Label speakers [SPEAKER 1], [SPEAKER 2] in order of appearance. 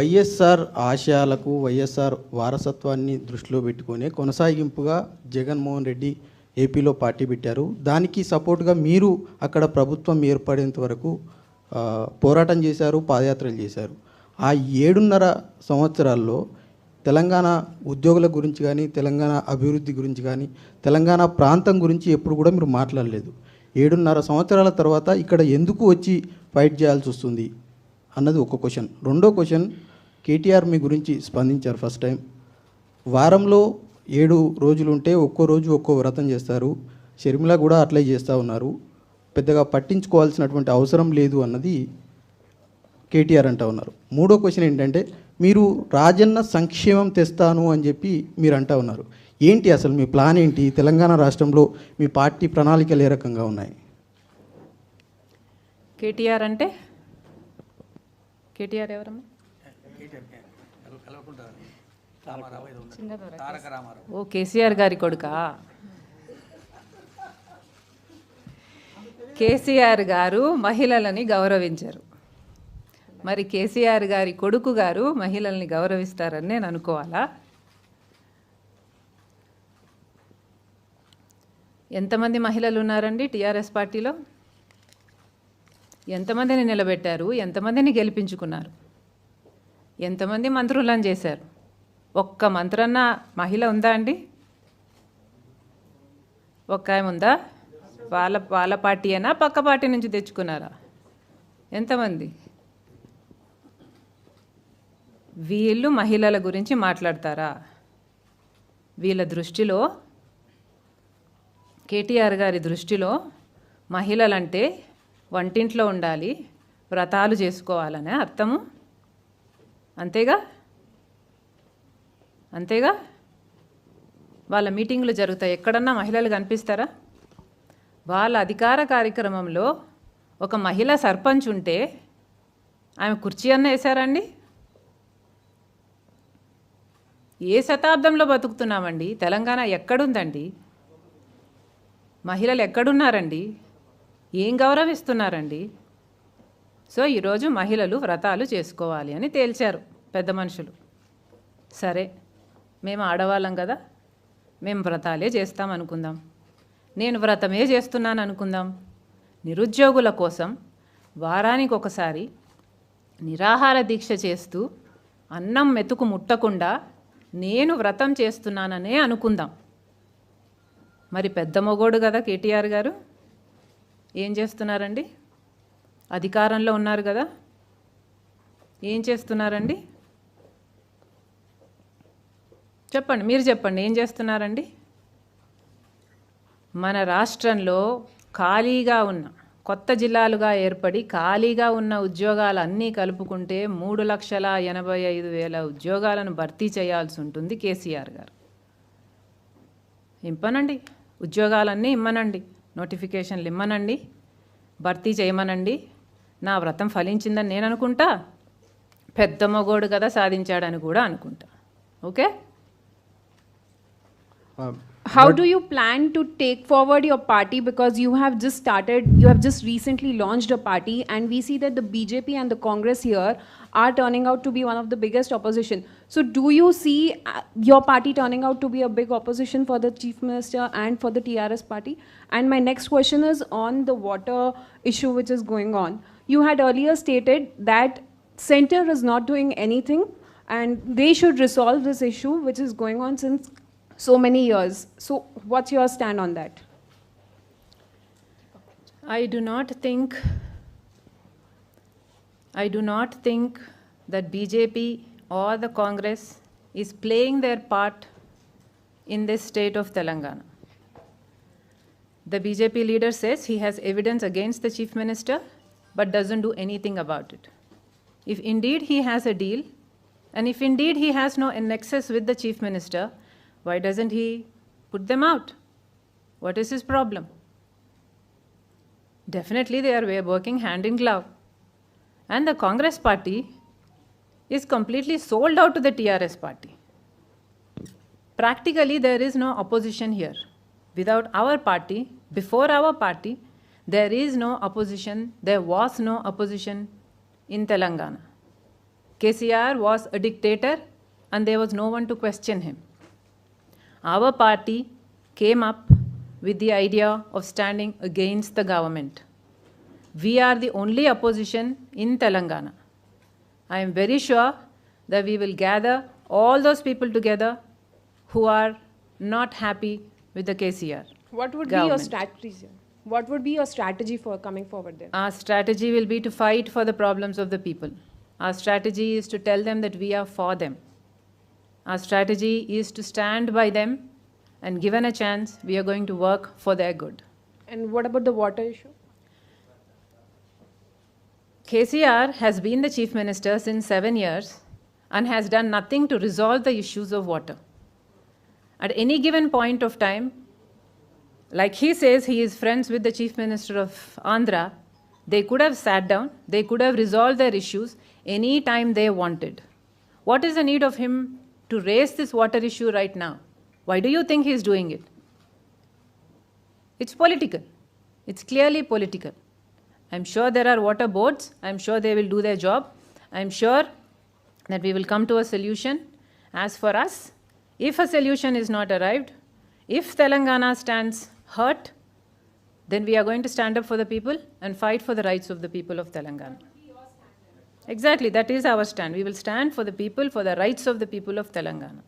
[SPEAKER 1] వైఎస్ఆర్ ఆశయాలకు వైఎస్ఆర్ వారసత్వాన్ని దృష్టిలో పెట్టుకొని కొనసాగింపుగా జగన్మోహన్ రెడ్డి ఏపీలో పార్టీ పెట్టారు. దానికి సపోర్ట్గా మీరు అక్కడ ప్రభుత్వం ఏర్పడేంత వరకు పోరాటం చేశారు, పాదయాత్రలు చేశారు. ఆ 7.5 సంవత్సరాల్లో తెలంగాణ ఉద్యోగుల గురించి కానీ, తెలంగాణ అభివృద్ధి గురించి కానీ, తెలంగాణ ప్రాంతం గురించి ఎప్పుడు కూడా మీరు మాట్లాడలేదు. 7.5 సంవత్సరాల తర్వాత ఇక్కడ ఎందుకు వచ్చి ఫైట్ చేయాల్సి వస్తుంది అన్నది ఒక క్వశ్చన్. రెండో క్వశ్చన్, కేటీఆర్ మీ గురించి స్పందించారు ఫస్ట్ టైం. వారంలో 7 రోజులు ఉంటే ఒక్కో రోజు ఒక్కో వ్రతం చేస్తారు. షర్మిల కూడా అట్లే చేస్తూ ఉన్నారు. పెద్దగా పట్టించుకోవాల్సినటువంటి అవసరం లేదు అన్నది కేటీఆర్ అంటూ ఉన్నారు. మూడో క్వశ్చన్ ఏంటంటే, మీరు రాజన్న సంక్షేమం తెస్తాను అని చెప్పి మీరు అంటూ ఉన్నారు. ఏంటి అసలు మీ ప్లాన్ ఏంటి? తెలంగాణ రాష్ట్రంలో మీ పార్టీ ప్రణాళికలు ఏ రకంగా ఉన్నాయి?
[SPEAKER 2] కేటీఆర్ అంటే కేటీఆర్ ఎవరమ్మా? ఓ కేసీఆర్ గారి కొడుకా? కేసీఆర్ గారు మహిళలని గౌరవించారు. మరి కేసీఆర్ గారి కొడుకు గారు మహిళల్ని గౌరవిస్తారని నేను అనుకోవాలా? ఎంతమంది మహిళలు ఉన్నారండి టీఆర్ఎస్ పార్టీలో? ఎంతమందిని నిలబెట్టారు? ఎంతమందిని గెలిపించుకున్నారు? ఎంతమంది మంత్రులను చేశారు? ఒక్క మంత్రన్న మహిళ ఉందా అండి? ఒక్క ఆమె ఉందా? వాళ్ళ పార్టీ అయినా పక్క పార్టీ నుంచి తెచ్చుకున్నారా? ఎంతమంది? వీళ్ళు మహిళల గురించి మాట్లాడతారా? వీళ్ళ దృష్టిలో, కేటీఆర్ గారి దృష్టిలో మహిళలంటే వంటింట్లో ఉండాలి, వ్రతాలు చేసుకోవాలనే అర్థము. అంతేగా? అంతేగా? వాళ్ళ మీటింగులు జరుగుతాయి, ఎక్కడన్నా మహిళలు కనిపిస్తారా? వాళ్ళ అధికార కార్యక్రమంలో ఒక మహిళ సర్పంచ్ ఉంటే ఆమె కుర్చీ అన్న వేశారండి? ఏ శతాబ్దంలో బతుకుతున్నామండి? తెలంగాణ ఎక్కడుందండి? మహిళలు ఎక్కడున్నారండి? ఏం గౌరవిస్తున్నారండి? సో ఈరోజు మహిళలు వ్రతాలు చేసుకోవాలి అని తేల్చారు పెద్ద మనుషులు. సరే, మేము ఆడవాళ్ళం కదా, మేము వ్రతాలే చేస్తాం అనుకుందాం. నేను వ్రతమే చేస్తున్నాను అనుకుందాం. నిరుద్యోగుల కోసం వారానికి ఒకసారి నిరాహార దీక్ష చేస్తూ అన్నం మెతుకు ముట్టకుండా నేను వ్రతం చేస్తున్నాననే అనుకుందాం. మరి పెద్ద మొగోడు కదా కేటీఆర్ గారు, ఏం చేస్తున్నారండి? అధికారంలో ఉన్నారు కదా, ఏం చేస్తున్నారండి? చెప్పండి, మీరు చెప్పండి, ఏం చేస్తున్నారండి? మన రాష్ట్రంలో ఖాళీగా ఉన్న, కొత్త జిల్లాలుగా ఏర్పడి ఖాళీగా ఉన్న ఉద్యోగాలన్నీ కలుపుకుంటే 3,85,000 ఉద్యోగాలను భర్తీ చేయాల్సి ఉంటుంది కేసీఆర్ గారు. ఇంపనండి, ఉద్యోగాలన్నీ ఇమ్మనండి, నోటిఫికేషన్లు ఇమ్మనండి, భర్తీ చేయమనండి. నా వ్రతం ఫలించిందని నేను అనుకుంటా, పెద్ద మగోడు కదా సాధించాడని కూడా అనుకుంటా. Okay?
[SPEAKER 3] How do you plan to take forward your party, because you have just recently launched a party, and we see that the BJP and the Congress here are turning out to be one of the biggest opposition. So do you see your party turning out to be a big opposition for the Chief Minister and for the TRS party? And my next question is on the water issue which is going on. You had earlier stated that center is not doing anything and they should resolve this issue which is going on since so many years. So what's your stand on that?
[SPEAKER 2] I do not think that BJP or the Congress is playing their part in this state of Telangana. The BJP leader says he has evidence against the Chief Minister but doesn't do anything about it. If indeed he has a deal, and if indeed he has no nexus with the Chief Minister, why doesn't he put them out? What is his problem? Definitely they are working hand in glove. And the Congress party is completely sold out to the TRS party. Practically there is no opposition here. Without our party, before our party, there is no opposition, there was no opposition in Telangana. KCR was a dictator and there was no one to question him. Our party came up with the idea of standing against the government. We are the only opposition in Telangana. I am very sure that we will gather all those people together who are not happy with the KCR.
[SPEAKER 3] What would be your
[SPEAKER 2] government.
[SPEAKER 3] strategy, sir? What would be your strategy for coming forward then?
[SPEAKER 2] Our strategy will be to fight for the problems of the people. Our strategy is to tell them that we are for them. Our strategy is to stand by them, and given a chance, we are going to work for their good.
[SPEAKER 3] And what about the water issue?
[SPEAKER 2] KCR has been the chief minister since 7 years and has done nothing to resolve the issues of water. At any given point of time, like he says he is friends with the chief minister of Andhra, they could have sat down, they could have resolved their issues any time they wanted. What is the need of him to raise this water issue right now? Why do you think he is doing it? It's political. It's clearly political. I'm sure there are water boards. I'm sure they will do their job. I'm sure that we will come to a solution. As for us, if a solution is not arrived, if Telangana stands hurt, then we are going to stand up for the people and fight for the rights of the people of Telangana. Exactly, that is our stand. We will stand for the people, for the rights of the people of Telangana.